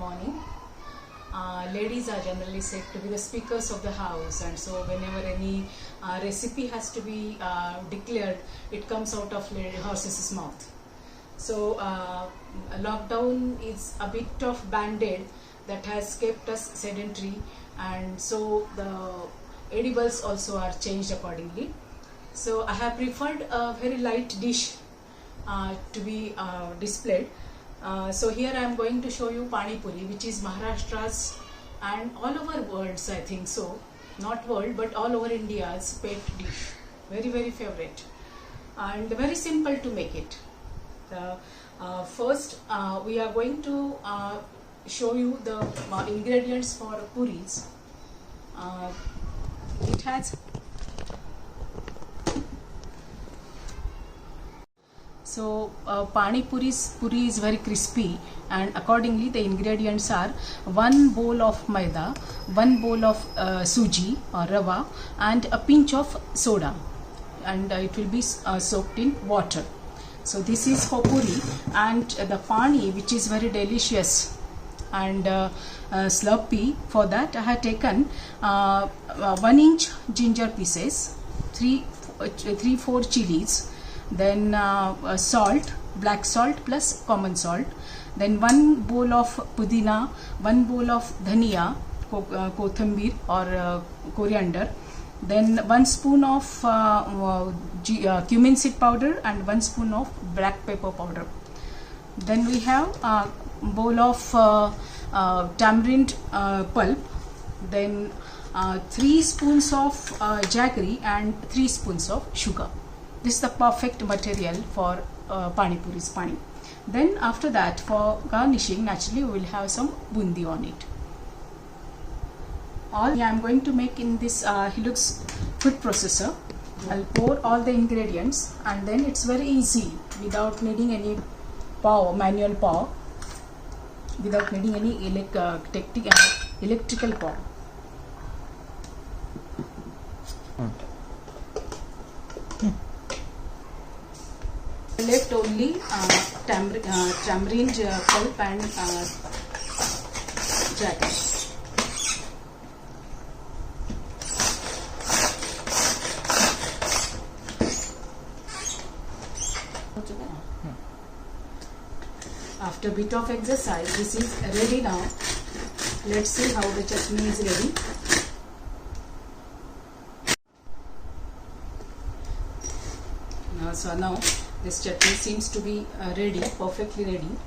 morning. Ladies are generally said to be the speakers of the house, and so whenever any recipe has to be declared, it comes out of horse's mouth. So lockdown is a bit of band-aid that has kept us sedentary, and so the edibles also are changed accordingly. So I have preferred a very light dish to be displayed. So here I am going to show you Pani Puri, which is Maharashtra's and all over world's, I think so, not world but all over India's pet dish. Very favorite and very simple to make it. First we are going to show you the ingredients for puris. It has Pani puri is very crispy, and accordingly the ingredients are 1 bowl of maida, 1 bowl of suji or rava, and a pinch of soda, and it will be soaked in water. So this is for puri. And the pani, which is very delicious and slurpy, for that I have taken 1 inch ginger pieces, 3-4 chilies, then salt, black salt plus common salt, then 1 bowl of pudina, 1 bowl of dhania, kothambir or coriander, then 1 spoon of cumin seed powder and 1 spoon of black pepper powder. Then we have a bowl of tamarind pulp, then 3 spoons of jaggery and 3 spoons of sugar. This is the perfect material for Pani Puri's pani. Then after that, for garnishing, naturally we will have some bundi on it. All I am going to make in this Hilux food processor. I'll pour all the ingredients, and then it's very easy without needing any manual power, without needing any electrical power. Left only tamarind pulp and jaggery. After a bit of exercise, this is ready now. Let's see how the chutney is ready. So now this chutney seems to be ready, perfectly ready.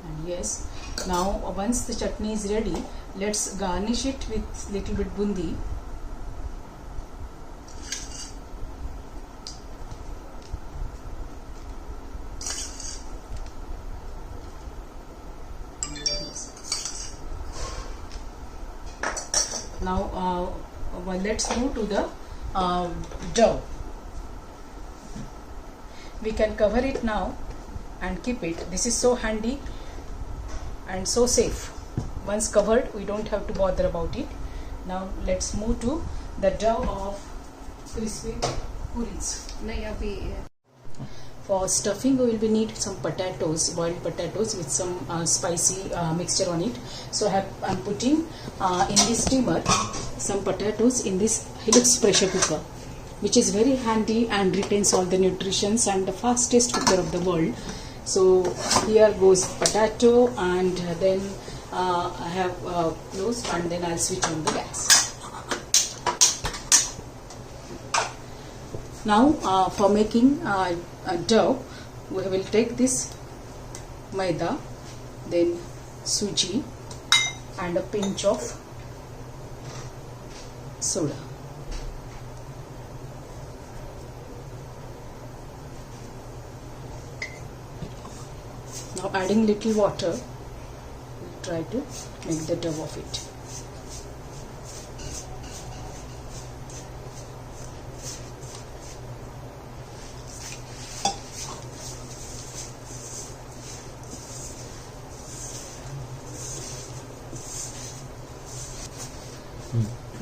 And yes, now once the chutney is ready, let's garnish it with little bit bundi. Now let's move to the dough. We can cover it now and keep it. This is so handy and so safe. Once covered, we don't have to bother about it. Now let's move to the dough of crispy puris. For stuffing, we will need some potatoes, boiled potatoes with some spicy mixture on it. So I'm putting in this steamer some potatoes in this Hilux pressure cooker, which is very handy and retains all the nutritions and the fastest cooker of the world. So here goes potato, and then I have closed, and then I'll switch on the gas. Now for making dough, we will take this maida, then suji, and a pinch of soda. Now adding little water, we'll try to make the dough of it.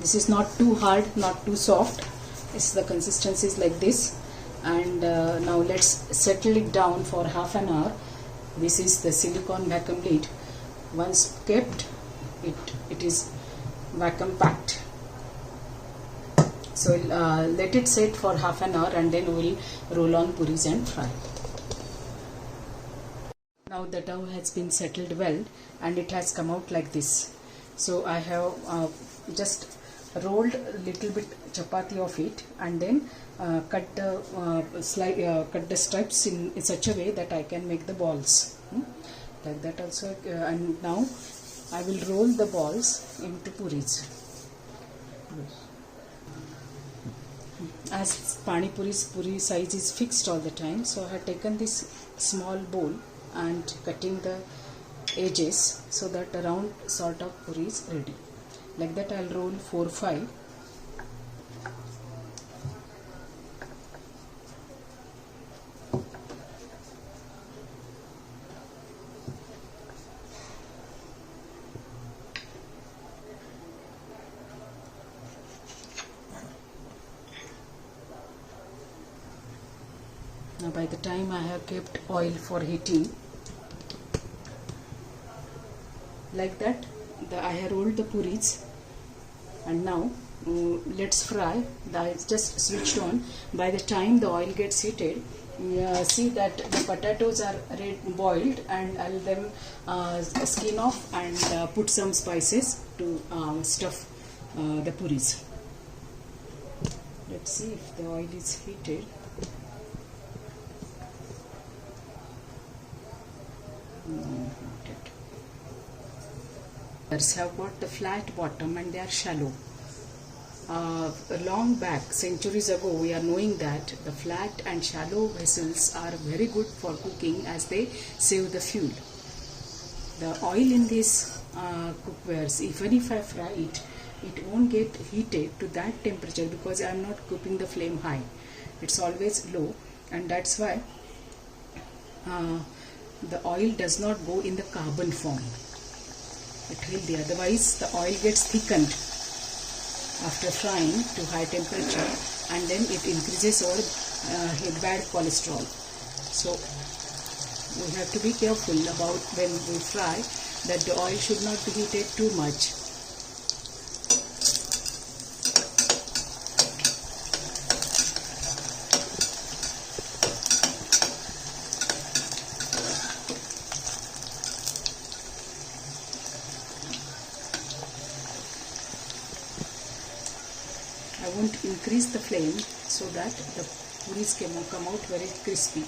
This is not too hard, not too soft. It's the consistency is like this. And now let's settle it down for half an hour. This is the silicone vacuum lid. Once kept, it is vacuum packed. So let it set for half an hour, and then we will roll on puris and fry. Now the dough has been settled well, and it has come out like this. So I have just rolled a little bit chapati of it, and then cut the stripes in such a way that I can make the balls like that also. And now I will roll the balls into puris. As pani puri size is fixed all the time, so I have taken this small bowl and cutting the edges so that a round sort of puri is ready. Like that I'll roll 4-5. Now by the time I have kept oil for heating, like that I have rolled the puris, and now let's fry. It's just switched on. By the time the oil gets heated, see that the potatoes are boiled, and I'll them skin off and put some spices to stuff the puris. Let's see if the oil is heated. Have got the flat bottom and they are shallow. Long back, centuries ago, we are knowing that the flat and shallow vessels are very good for cooking as they save the fuel. The oil in these cookwares, even if I fry it, it won't get heated to that temperature because I am not keeping the flame high. It's always low, and that's why the oil does not go in the carbon form. It will be, otherwise the oil gets thickened after frying to high temperature, and then it increases our bad cholesterol. So we have to be careful about when we fry that the oil should not be heated too much. I won't increase the flame so that the puris can come out very crispy.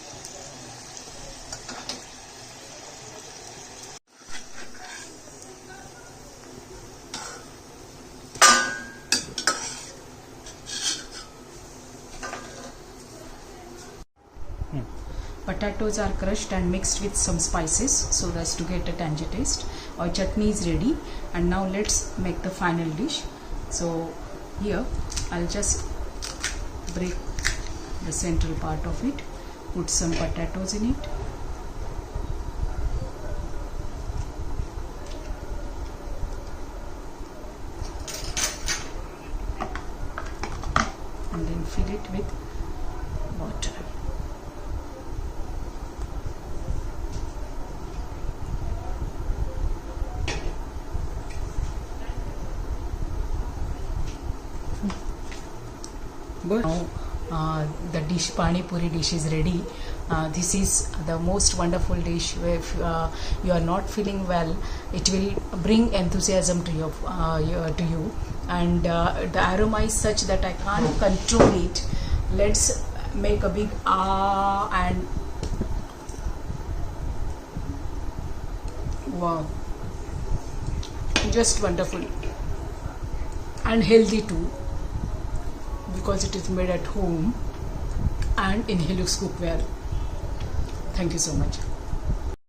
Potatoes are crushed and mixed with some spices so as to get a tangy taste. Our chutney is ready, and now let's make the final dish. So here I'll just break the central part of it, put some potatoes in it, and then fill it with water. Now the dish, pani puri dish, is ready. This is the most wonderful dish. If you are not feeling well, it will bring enthusiasm to you, and the aroma is such that I can't control it. Let's make a big and wow, just wonderful and healthy too, because it is made at home and in Helix cookware. Thank you so much.